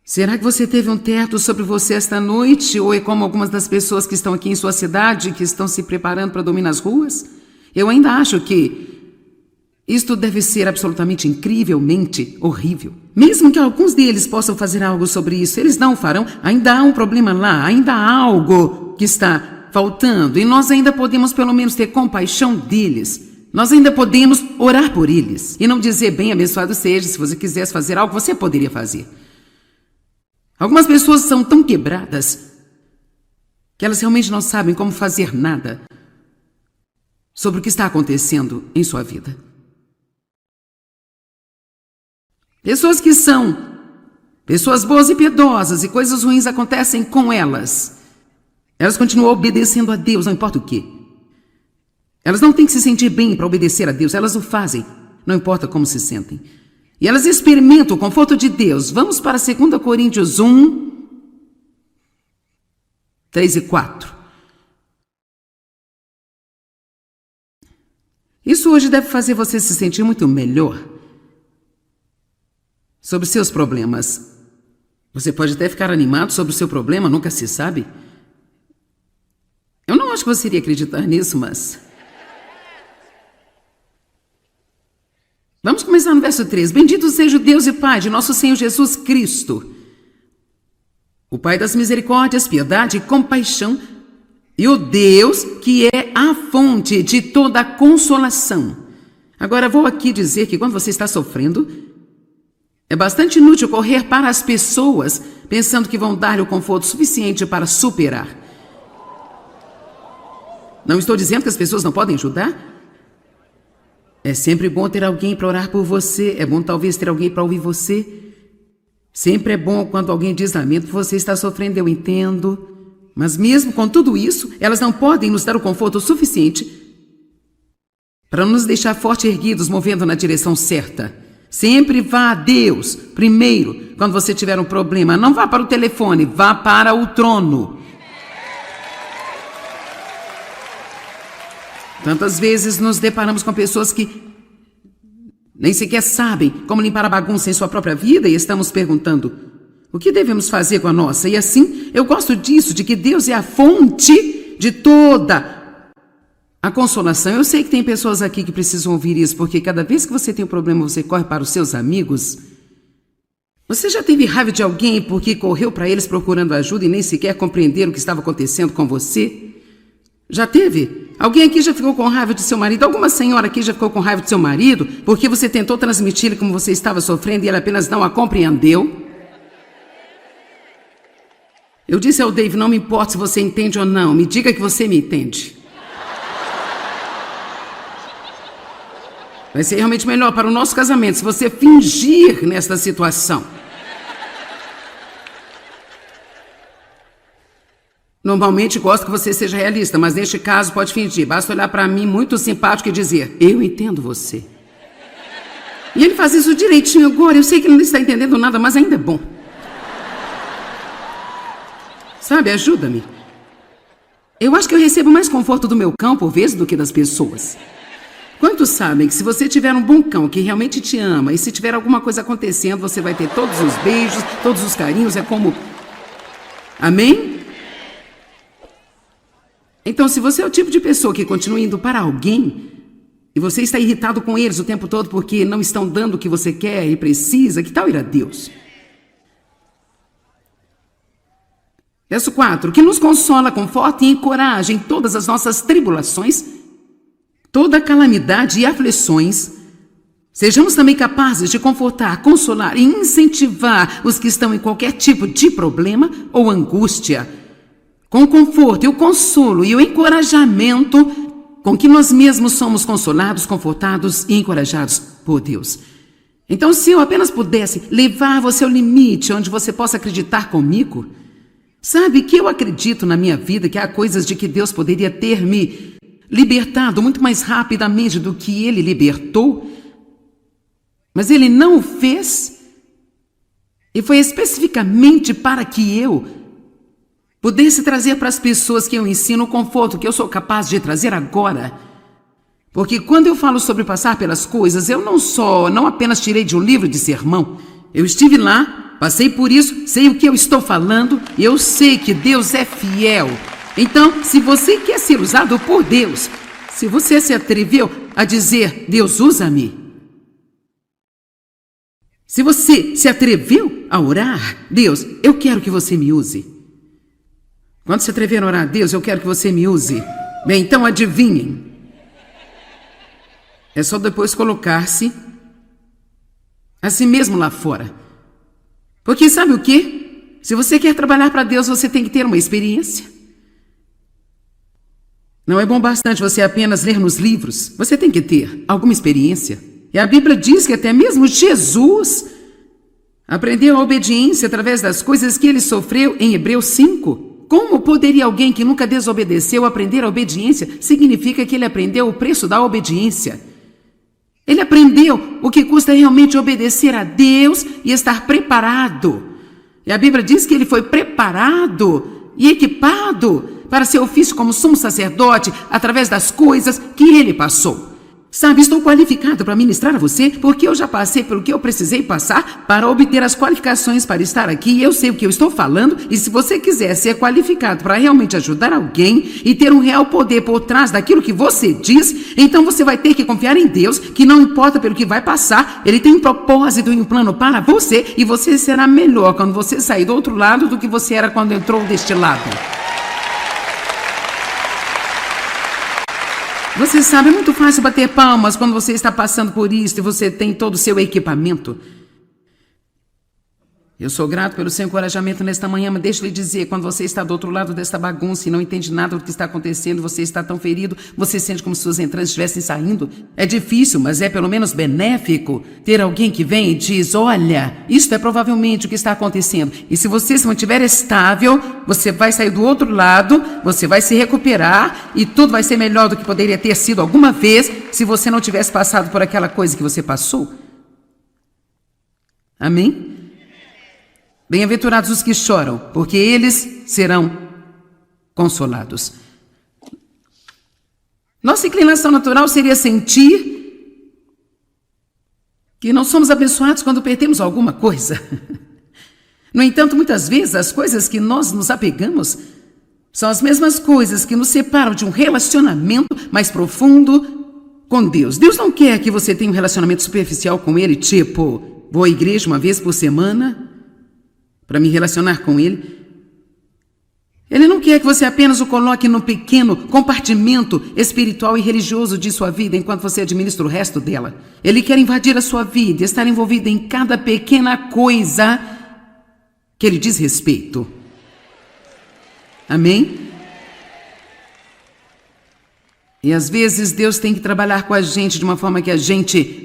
[SPEAKER 1] Será que você teve um teto sobre você esta noite? Ou é como algumas das pessoas que estão aqui em sua cidade, que estão se preparando para dormir nas ruas? Eu ainda acho que isto deve ser absolutamente incrivelmente horrível. Mesmo que alguns deles possam fazer algo sobre isso, eles não o farão. Ainda há um problema lá, ainda há algo que está faltando. E nós ainda podemos pelo menos ter compaixão deles. Nós ainda podemos orar por eles. E não dizer, bem, abençoado seja, se você quisesse fazer algo, você poderia fazer. Algumas pessoas são tão quebradas que elas realmente não sabem como fazer nada sobre o que está acontecendo em sua vida. Pessoas que são pessoas boas e piedosas e coisas ruins acontecem com elas. Elas continuam obedecendo a Deus, não importa o quê. Elas não têm que se sentir bem para obedecer a Deus, elas o fazem, não importa como se sentem. E elas experimentam o conforto de Deus. Vamos para 2 Coríntios 1, 3 e 4. Isso hoje deve fazer você se sentir muito melhor sobre seus problemas. Você pode até ficar animado sobre o seu problema, nunca se sabe. Eu não acho que você iria acreditar nisso, mas... Vamos começar no verso 3. Bendito seja o Deus e Pai de nosso Senhor Jesus Cristo, o Pai das misericórdias, piedade e compaixão, e o Deus que é a fonte de toda a consolação. Agora, vou aqui dizer que quando você está sofrendo, é bastante inútil correr para as pessoas pensando que vão dar-lhe o conforto suficiente para superar. Não estou dizendo que as pessoas não podem ajudar. É sempre bom ter alguém para orar por você. É bom talvez ter alguém para ouvir você. Sempre é bom quando alguém diz, lamento que você está sofrendo, eu entendo. Mas mesmo com tudo isso, elas não podem nos dar o conforto suficiente para nos deixar forte e erguidos, movendo na direção certa. Sempre vá a Deus primeiro quando você tiver um problema. Não vá para o telefone, vá para o trono. Tantas vezes nos deparamos com pessoas que nem sequer sabem como limpar a bagunça em sua própria vida e estamos perguntando, o que devemos fazer com a nossa? E assim, eu gosto disso, de que Deus é a fonte de toda a consolação. Eu sei que tem pessoas aqui que precisam ouvir isso, porque cada vez que você tem um problema, você corre para os seus amigos. Você já teve raiva de alguém porque correu para eles procurando ajuda e nem sequer compreenderam o que estava acontecendo com você? Já teve? Alguém aqui já ficou com raiva de seu marido? Alguma senhora aqui já ficou com raiva de seu marido porque você tentou transmitir-lhe como você estava sofrendo e ele apenas não a compreendeu? Eu disse ao Dave, não me importa se você entende ou não, me diga que você me entende. Vai ser realmente melhor para o nosso casamento se você fingir nesta situação. Normalmente gosto que você seja realista, mas neste caso pode fingir. Basta olhar para mim muito simpático e dizer, eu entendo você. E ele faz isso direitinho agora. Eu sei que ele não está entendendo nada, mas ainda é bom. Sabe, ajuda-me. Eu acho que eu recebo mais conforto do meu cão por vezes do que das pessoas. Quantos sabem que se você tiver um bom cão que realmente te ama e se tiver alguma coisa acontecendo, você vai ter todos os beijos, todos os carinhos, é como... Amém? Então, se você é o tipo de pessoa que continua indo para alguém e você está irritado com eles o tempo todo porque não estão dando o que você quer e precisa, que tal ir a Deus? Verso 4. Que nos consola, conforta e encoraja em todas as nossas tribulações, toda calamidade e aflições. Sejamos também capazes de confortar, consolar e incentivar os que estão em qualquer tipo de problema ou angústia, com o conforto e o consolo e o encorajamento com que nós mesmos somos consolados, confortados e encorajados por Deus. Então, se eu apenas pudesse levar você ao limite onde você possa acreditar comigo, sabe que eu acredito na minha vida que há coisas de que Deus poderia ter me libertado muito mais rapidamente do que Ele libertou, mas Ele não o fez, e foi especificamente para que eu pudesse trazer para as pessoas que eu ensino o conforto que eu sou capaz de trazer agora. Porque quando eu falo sobre passar pelas coisas, eu não apenas tirei de um livro de sermão. Eu estive lá, passei por isso, sei o que eu estou falando e eu sei que Deus é fiel. Então, se você quer ser usado por Deus, se você se atreveu a dizer, Deus usa-me. Se você se atreveu a orar, Deus, eu quero que você me use. Quando se atrever a orar, Deus, eu quero que você me use. Bem, então adivinhem. É só depois colocar-se a si mesmo lá fora. Porque sabe o quê? Se você quer trabalhar para Deus, você tem que ter uma experiência. Não é bom bastante você apenas ler nos livros. Você tem que ter alguma experiência. E a Bíblia diz que até mesmo Jesus aprendeu a obediência através das coisas que ele sofreu em Hebreus 5. Como poderia alguém que nunca desobedeceu aprender a obediência? Significa que ele aprendeu o preço da obediência. Ele aprendeu o que custa realmente obedecer a Deus e estar preparado. E a Bíblia diz que ele foi preparado e equipado para seu ofício como sumo sacerdote através das coisas que ele passou. Sabe, estou qualificado para ministrar a você porque eu já passei pelo que eu precisei passar para obter as qualificações para estar aqui e eu sei o que eu estou falando. E se você quiser ser qualificado para realmente ajudar alguém e ter um real poder por trás daquilo que você diz, então você vai ter que confiar em Deus, que não importa pelo que vai passar, Ele tem um propósito e um plano para você e você será melhor quando você sair do outro lado do que você era quando entrou deste lado. Você sabe, é muito fácil bater palmas quando você está passando por isso e você tem todo o seu equipamento. Eu sou grato pelo seu encorajamento nesta manhã, mas deixa eu lhe dizer, quando você está do outro lado desta bagunça e não entende nada do que está acontecendo, você está tão ferido, você sente como se suas entranhas estivessem saindo. É difícil, mas é pelo menos benéfico ter alguém que vem e diz, olha, isto é provavelmente o que está acontecendo. E se você se mantiver estável, você vai sair do outro lado, você vai se recuperar e tudo vai ser melhor do que poderia ter sido alguma vez se você não tivesse passado por aquela coisa que você passou. Amém? Bem-aventurados os que choram, porque eles serão consolados. Nossa inclinação natural seria sentir que não somos abençoados quando perdemos alguma coisa. No entanto, muitas vezes as coisas que nós nos apegamos são as mesmas coisas que nos separam de um relacionamento mais profundo com Deus. Deus não quer que você tenha um relacionamento superficial com Ele, tipo, vou à igreja uma vez por semana para me relacionar com Ele. Ele não quer que você apenas o coloque num pequeno compartimento espiritual e religioso de sua vida enquanto você administra o resto dela. Ele quer invadir a sua vida, estar envolvido em cada pequena coisa que Ele diz respeito. Amém? E às vezes Deus tem que trabalhar com a gente de uma forma que a gente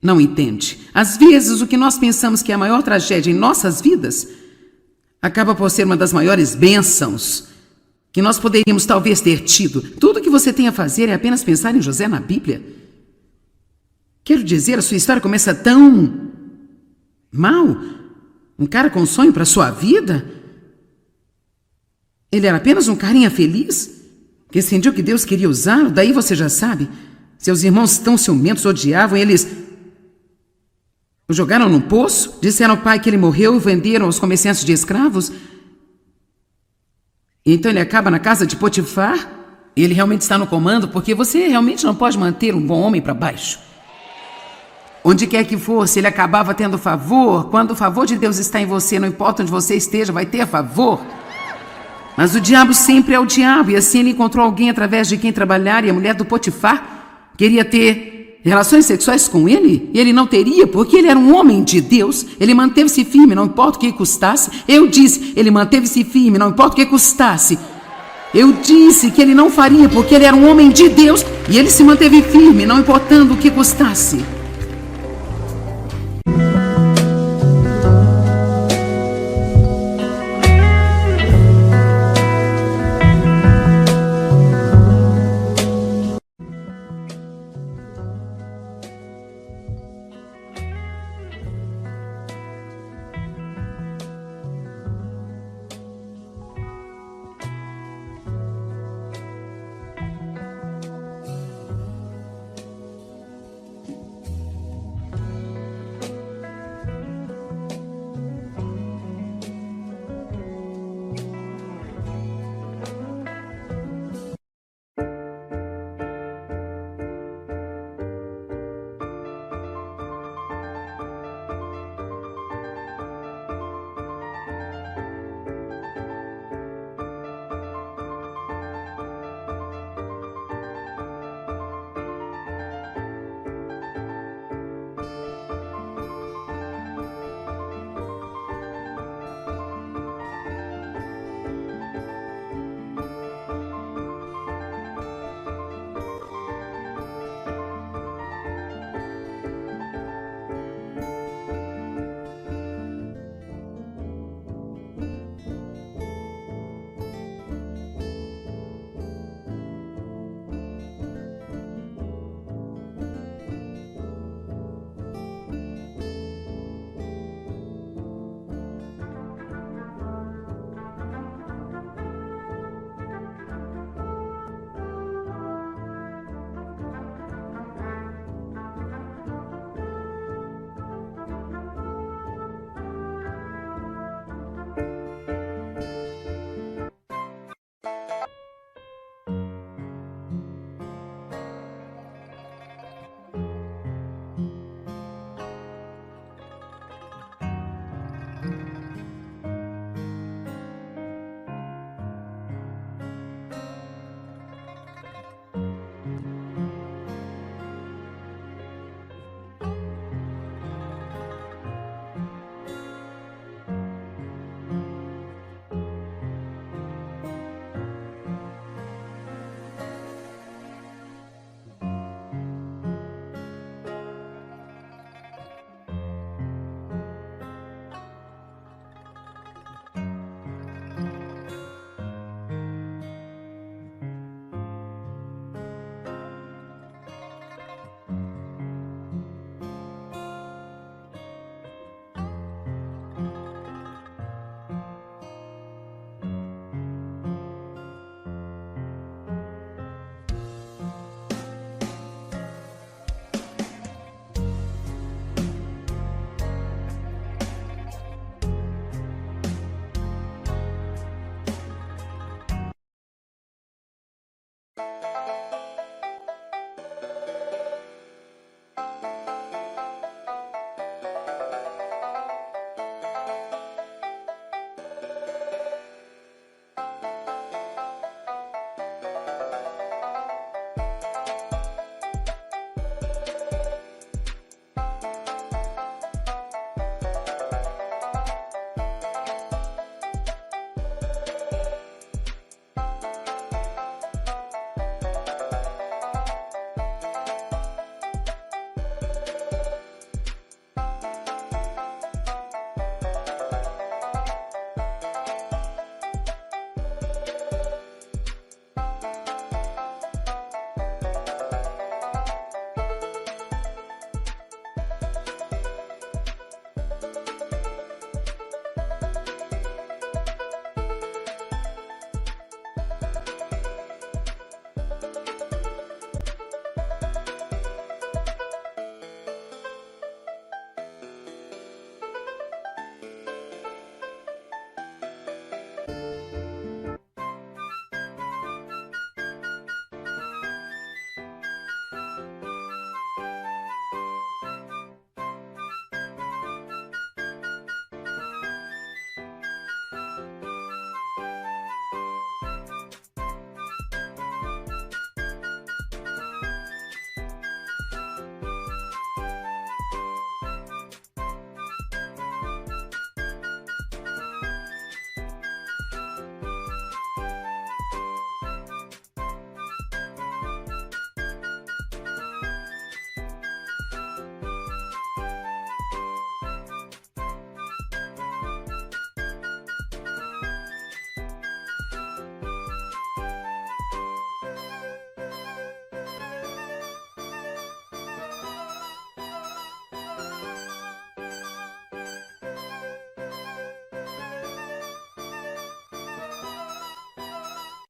[SPEAKER 1] não entende. Às vezes, o que nós pensamos que é a maior tragédia em nossas vidas acaba por ser uma das maiores bênçãos que nós poderíamos talvez ter tido. Tudo que você tem a fazer é apenas pensar em José na Bíblia. Quero dizer, a sua história começa tão mal. Um cara com sonho para a sua vida. Ele era apenas um carinha feliz que sentiu que Deus queria usá-lo. Daí você já sabe. Seus irmãos tão ciumentos odiavam, eles o jogaram num poço, disseram ao pai que ele morreu e venderam aos comerciantes de escravos. Então ele acaba na casa de Potifar. E ele realmente está no comando, porque você realmente não pode manter um bom homem para baixo. Onde quer que fosse, ele acabava tendo favor. Quando o favor de Deus está em você, não importa onde você esteja, vai ter favor. Mas o diabo sempre é o diabo, e assim ele encontrou alguém através de quem trabalhar, e a mulher do Potifar queria ter relações sexuais com ele, e ele não teria, porque ele era um homem de Deus. Ele manteve-se firme, não importa o que custasse. Eu disse, ele manteve-se firme, não importa o que custasse. Eu disse que ele não faria, porque ele era um homem de Deus, e ele se manteve firme, não importando o que custasse.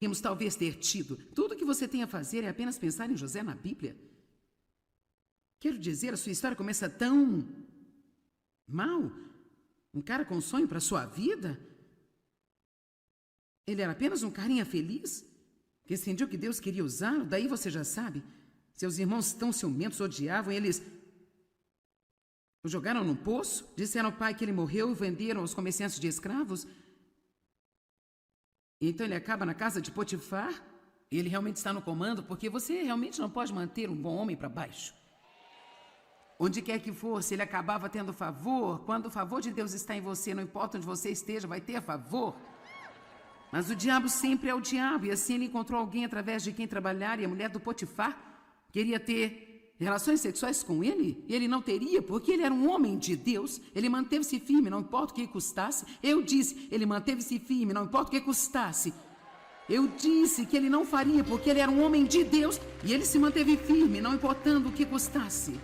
[SPEAKER 1] Podemos talvez ter tido. Tudo que você tem a fazer é apenas pensar em José na Bíblia. Quero dizer, a sua história começa tão mal. Um cara com sonho para sua vida. Ele era apenas um carinha feliz que entendiu que Deus queria usá-lo. Daí você já sabe. Seus irmãos tão ciumentos odiavam. Eles o jogaram num poço. Disseram ao pai que ele morreu e venderam aos comerciantes de escravos. E então ele acaba na casa de Potifar. E ele realmente está no comando, porque você realmente não pode manter um bom homem para baixo. Onde quer que fosse, ele acabava tendo favor. Quando o favor de Deus está em você, não importa onde você esteja, vai ter favor. Mas o diabo sempre é o diabo, e assim ele encontrou alguém através de quem trabalhar, e a mulher do Potifar queria ter relações sexuais com ele, e ele não teria, porque ele era um homem de Deus. Ele manteve-se firme, não importa o que custasse. Eu disse, ele manteve-se firme, não importa o que custasse. Eu disse que ele não faria, porque ele era um homem de Deus, e ele se manteve firme, não importando o que custasse.